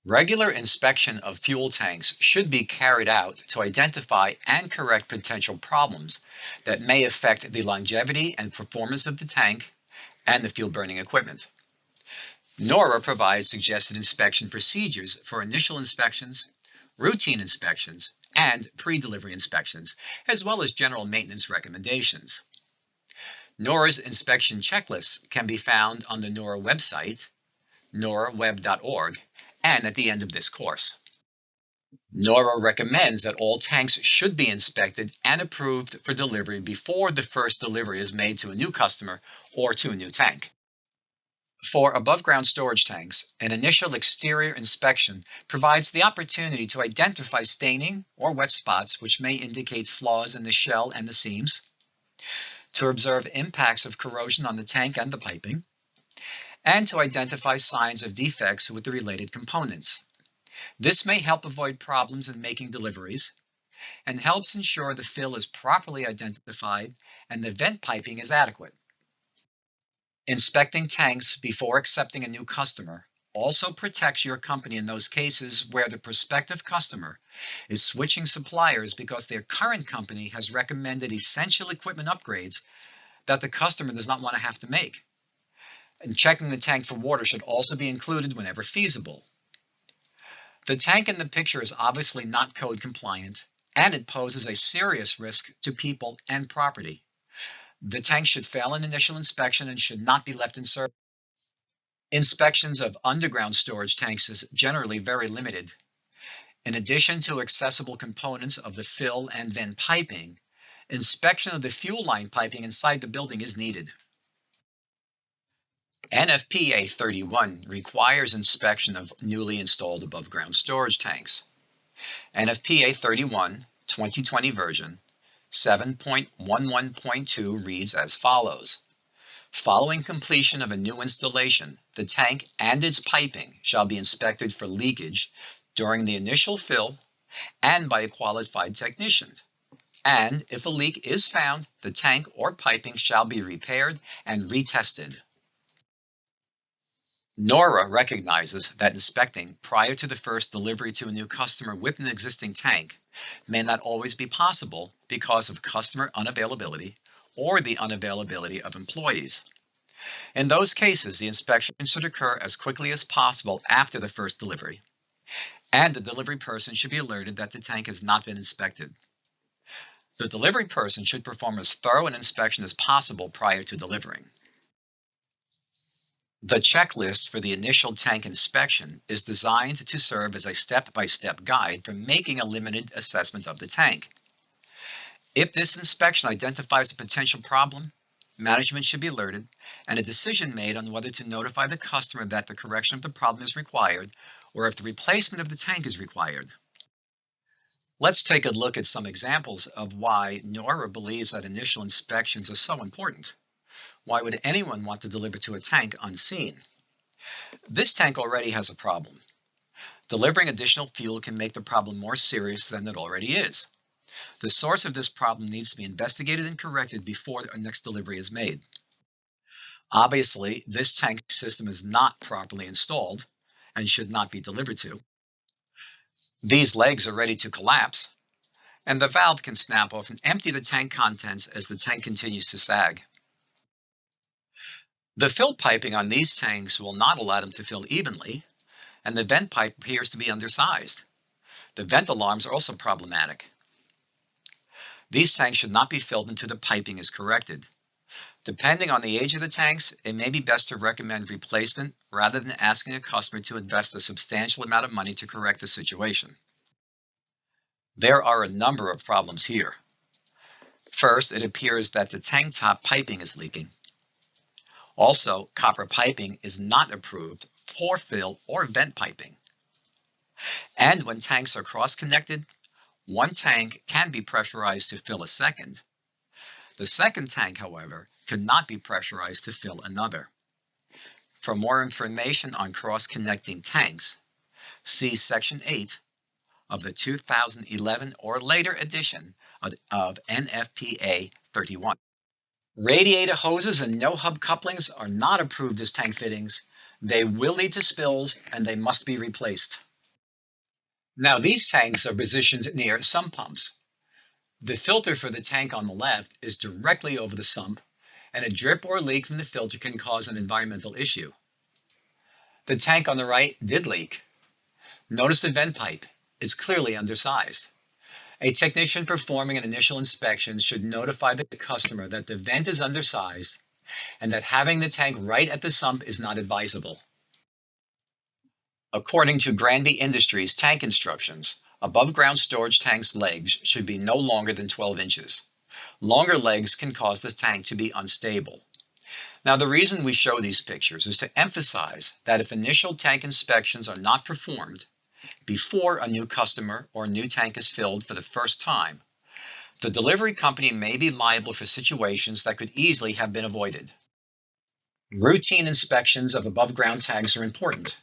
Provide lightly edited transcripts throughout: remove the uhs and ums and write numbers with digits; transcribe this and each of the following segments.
Regular inspection of fuel tanks should be carried out to identify and correct potential problems that may affect the longevity and performance of the tank and the fuel burning equipment. NORA provides suggested inspection procedures for initial inspections, routine inspections, and pre-delivery inspections, as well as general maintenance recommendations. NORA's inspection checklists can be found on the NORA website, noraweb.org, and at the end of this course. NORA recommends that all tanks should be inspected and approved for delivery before the first delivery is made to a new customer or to a new tank. For above-ground storage tanks, an initial exterior inspection provides the opportunity to identify staining or wet spots which may indicate flaws in the shell and the seams, to observe impacts of corrosion on the tank and the piping, and to identify signs of defects with the related components. This may help avoid problems in making deliveries and helps ensure the fill is properly identified and the vent piping is adequate. Inspecting tanks before accepting a new customer also protects your company in those cases where the prospective customer is switching suppliers because their current company has recommended essential equipment upgrades that the customer does not want to have to make. And checking the tank for water should also be included whenever feasible. The tank in the picture is obviously not code compliant, and it poses a serious risk to people and property. The tank should fail an initial inspection and should not be left in service. Inspections of underground storage tanks is generally very limited. In addition to accessible components of the fill and vent piping, inspection of the fuel line piping inside the building is needed. NFPA 31 requires inspection of newly installed above-ground storage tanks. NFPA 31, 2020 version, 7.11.2 reads as follows. Following completion of a new installation, the tank and its piping shall be inspected for leakage during the initial fill and by a qualified technician. And if a leak is found, the tank or piping shall be repaired and retested. NORA recognizes that inspecting prior to the first delivery to a new customer with an existing tank may not always be possible because of customer unavailability or the unavailability of employees. In those cases, the inspection should occur as quickly as possible after the first delivery, and the delivery person should be alerted that the tank has not been inspected. The delivery person should perform as thorough an inspection as possible prior to delivering. The checklist for the initial tank inspection is designed to serve as a step-by-step guide for making a limited assessment of the tank. If this inspection identifies a potential problem, management should be alerted and a decision made on whether to notify the customer that the correction of the problem is required or if the replacement of the tank is required. Let's take a look at some examples of why NORA believes that initial inspections are so important. Why would anyone want to deliver to a tank unseen? This tank already has a problem. Delivering additional fuel can make the problem more serious than it already is. The source of this problem needs to be investigated and corrected before a next delivery is made. Obviously, this tank system is not properly installed and should not be delivered to. These legs are ready to collapse, and the valve can snap off and empty the tank contents as the tank continues to sag. The fill piping on these tanks will not allow them to fill evenly, and the vent pipe appears to be undersized. The vent alarms are also problematic. These tanks should not be filled until the piping is corrected. Depending on the age of the tanks, it may be best to recommend replacement rather than asking a customer to invest a substantial amount of money to correct the situation. There are a number of problems here. First, it appears that the tank top piping is leaking. Also, copper piping is not approved for fill or vent piping. And when tanks are cross-connected, one tank can be pressurized to fill a second. The second tank, however, cannot be pressurized to fill another. For more information on cross-connecting tanks, see Section 8 of the 2011 or later edition of NFPA 31. Radiator hoses and no-hub couplings are not approved as tank fittings. They will lead to spills and they must be replaced. Now, these tanks are positioned near sump pumps. The filter for the tank on the left is directly over the sump, and a drip or leak from the filter can cause an environmental issue. The tank on the right did leak. Notice the vent pipe. It's clearly undersized. A technician performing an initial inspection should notify the customer that the vent is undersized and that having the tank right at the sump is not advisable. According to Granby Industries tank instructions, above-ground storage tank's legs should be no longer than 12 inches. Longer legs can cause the tank to be unstable. Now, the reason we show these pictures is to emphasize that if initial tank inspections are not performed before a new customer or new tank is filled for the first time, the delivery company may be liable for situations that could easily have been avoided. Routine inspections of above-ground tanks are important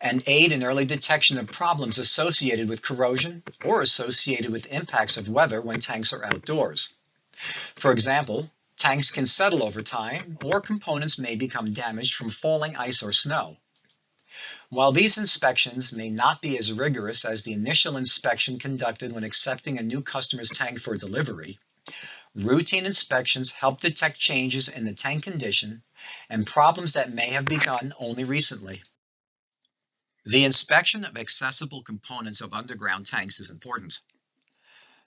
and aid in early detection of problems associated with corrosion or associated with impacts of weather when tanks are outdoors. For example, tanks can settle over time, or components may become damaged from falling ice or snow. While these inspections may not be as rigorous as the initial inspection conducted when accepting a new customer's tank for delivery, routine inspections help detect changes in the tank condition and problems that may have begun only recently. The inspection of accessible components of underground tanks is important.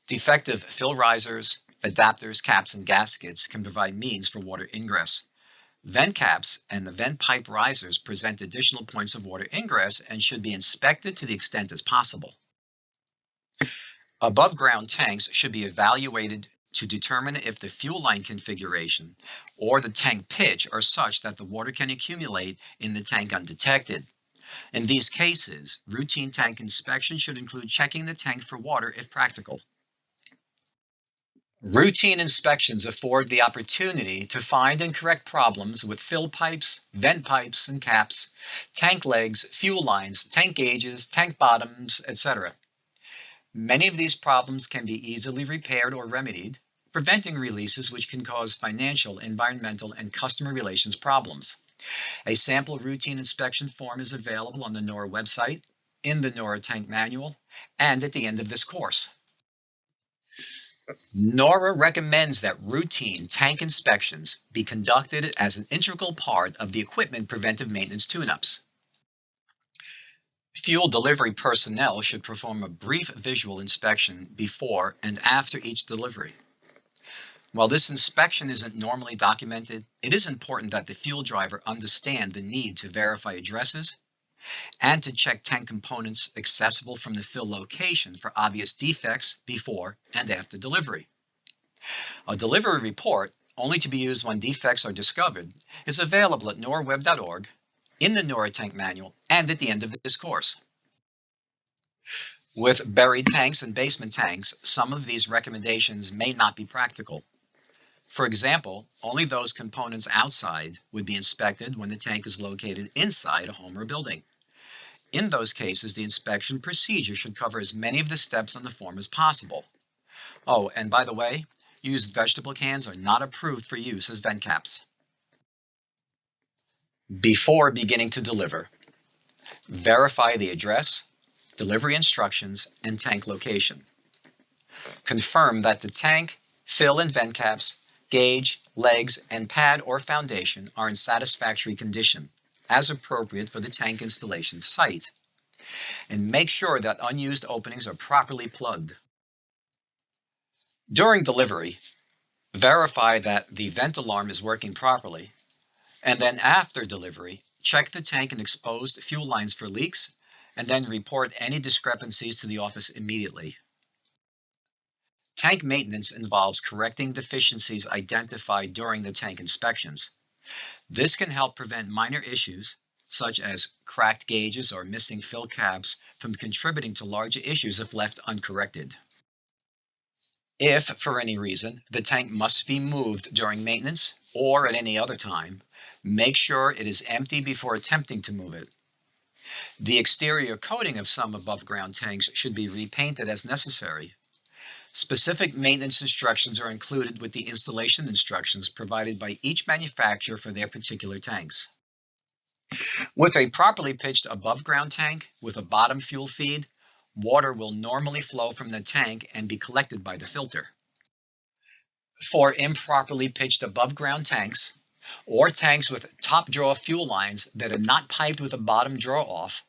Defective fill risers, adapters, caps, and gaskets can provide means for water ingress. Vent caps and the vent pipe risers present additional points of water ingress and should be inspected to the extent as possible. Above-ground tanks should be evaluated to determine if the fuel line configuration or the tank pitch are such that the water can accumulate in the tank undetected. In these cases, routine tank inspection should include checking the tank for water if practical. Routine inspections afford the opportunity to find and correct problems with fill pipes, vent pipes and caps, tank legs, fuel lines, tank gauges, tank bottoms, etc. Many of these problems can be easily repaired or remedied, preventing releases which can cause financial, environmental, and customer relations problems. A sample routine inspection form is available on the NORA website, in the NORA tank manual, and at the end of this course. NORA recommends that routine tank inspections be conducted as an integral part of the equipment preventive maintenance tune-ups. Fuel delivery personnel should perform a brief visual inspection before and after each delivery. While this inspection isn't normally documented, it is important that the fuel driver understand the need to verify addresses and to check tank components accessible from the fill location for obvious defects before and after delivery. A delivery report, only to be used when defects are discovered, is available at noraweb.org, in the NORA tank manual, and at the end of this course. With buried tanks and basement tanks, some of these recommendations may not be practical. For example, only those components outside would be inspected when the tank is located inside a home or building. In those cases, the inspection procedure should cover as many of the steps on the form as possible. Oh, and by the way, used vegetable cans are not approved for use as vent caps. Before beginning to deliver, verify the address, delivery instructions, and tank location. Confirm that the tank, fill and vent caps, gauge, legs, and pad or foundation are in satisfactory condition, as appropriate for the tank installation site. And make sure that unused openings are properly plugged. During delivery, verify that the vent alarm is working properly, and then after delivery, check the tank and exposed fuel lines for leaks, and then report any discrepancies to the office immediately. Tank maintenance involves correcting deficiencies identified during the tank inspections. This can help prevent minor issues, such as cracked gauges or missing fill caps, from contributing to larger issues if left uncorrected. If, for any reason, the tank must be moved during maintenance or at any other time, make sure it is empty before attempting to move it. The exterior coating of some above-ground tanks should be repainted as necessary. Specific maintenance instructions are included with the installation instructions provided by each manufacturer for their particular tanks. With a properly pitched above-ground tank with a bottom fuel feed, water will normally flow from the tank and be collected by the filter. For improperly pitched above-ground tanks, or tanks with top draw fuel lines that are not piped with a bottom draw off,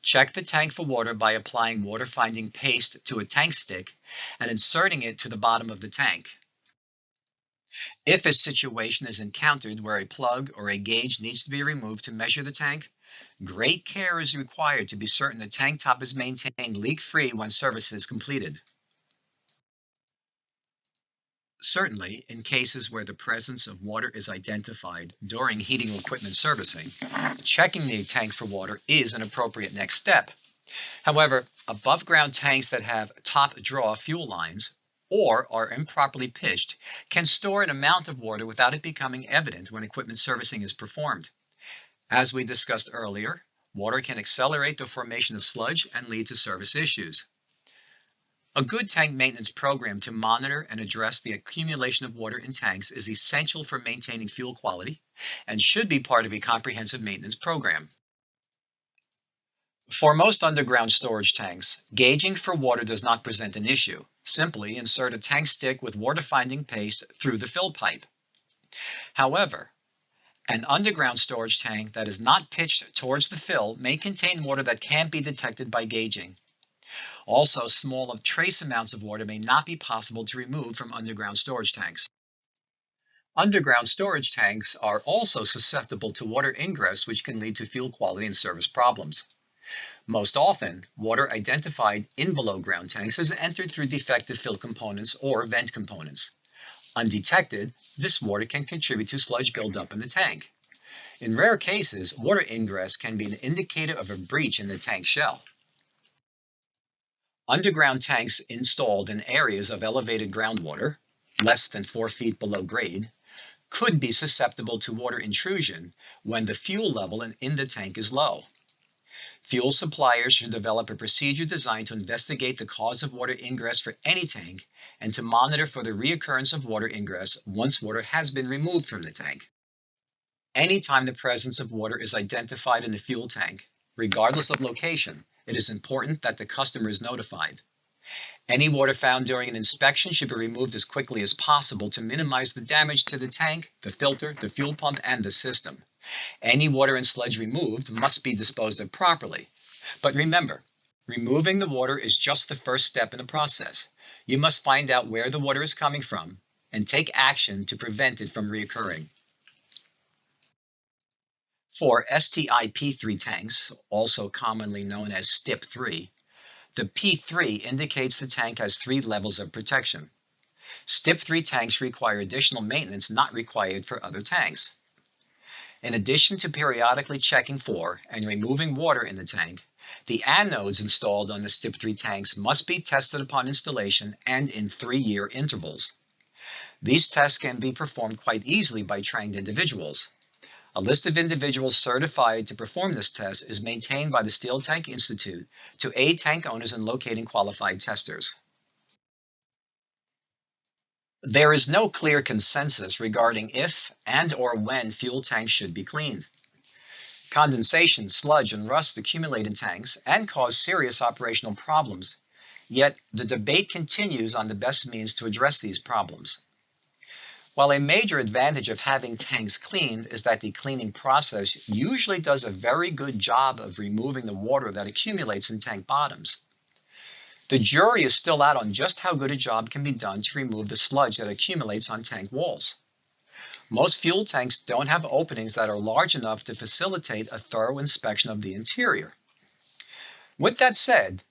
check the tank for water by applying water-finding paste to a tank stick and inserting it to the bottom of the tank. If a situation is encountered where a plug or a gauge needs to be removed to measure the tank, great care is required to be certain the tank top is maintained leak-free when service is completed. Certainly, in cases where the presence of water is identified during heating equipment servicing, checking the tank for water is an appropriate next step. However, above-ground tanks that have top draw fuel lines or are improperly pitched can store an amount of water without it becoming evident when equipment servicing is performed. As we discussed earlier, water can accelerate the formation of sludge and lead to service issues. A good tank maintenance program to monitor and address the accumulation of water in tanks is essential for maintaining fuel quality and should be part of a comprehensive maintenance program. For most underground storage tanks, gauging for water does not present an issue. Simply insert a tank stick with water-finding paste through the fill pipe. However, an underground storage tank that is not pitched towards the fill may contain water that can't be detected by gauging. Also, small trace amounts of water may not be possible to remove from underground storage tanks. Underground storage tanks are also susceptible to water ingress, which can lead to fuel quality and service problems. Most often, water identified in below-ground tanks is entered through defective fill components or vent components. Undetected, this water can contribute to sludge buildup in the tank. In rare cases, water ingress can be an indicator of a breach in the tank shell. Underground tanks installed in areas of elevated groundwater, less than 4 feet below grade, could be susceptible to water intrusion when the fuel level in the tank is low. Fuel suppliers should develop a procedure designed to investigate the cause of water ingress for any tank and to monitor for the reoccurrence of water ingress once water has been removed from the tank. Anytime the presence of water is identified in the fuel tank, regardless of location, it is important that the customer is notified. Any water found during an inspection should be removed as quickly as possible to minimize the damage to the tank, the filter, the fuel pump, and the system. Any water and sludge removed must be disposed of properly. But remember, removing the water is just the first step in the process. You must find out where the water is coming from and take action to prevent it from reoccurring. For STI P3 tanks, also commonly known as STIP 3, the P3 indicates the tank has 3 levels of protection. STIP 3 tanks require additional maintenance not required for other tanks. In addition to periodically checking for and removing water in the tank, the anodes installed on the STIP 3 tanks must be tested upon installation and in 3-year intervals. These tests can be performed quite easily by trained individuals. A list of individuals certified to perform this test is maintained by the Steel Tank Institute to aid tank owners in locating qualified testers. There is no clear consensus regarding if and or when fuel tanks should be cleaned. Condensation, sludge, and rust accumulate in tanks and cause serious operational problems, yet the debate continues on the best means to address these problems. While a major advantage of having tanks cleaned is that the cleaning process usually does a very good job of removing the water that accumulates in tank bottoms, the jury is still out on just how good a job can be done to remove the sludge that accumulates on tank walls. Most fuel tanks don't have openings that are large enough to facilitate a thorough inspection of the interior. With that said,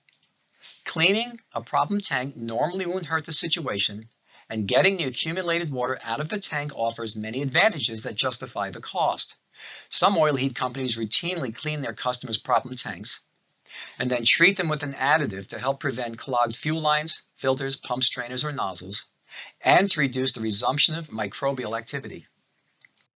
cleaning a problem tank normally won't hurt the situation, and getting the accumulated water out of the tank offers many advantages that justify the cost. Some oil heat companies routinely clean their customers' problem tanks and then treat them with an additive to help prevent clogged fuel lines, filters, pump strainers, or nozzles, and to reduce the resumption of microbial activity.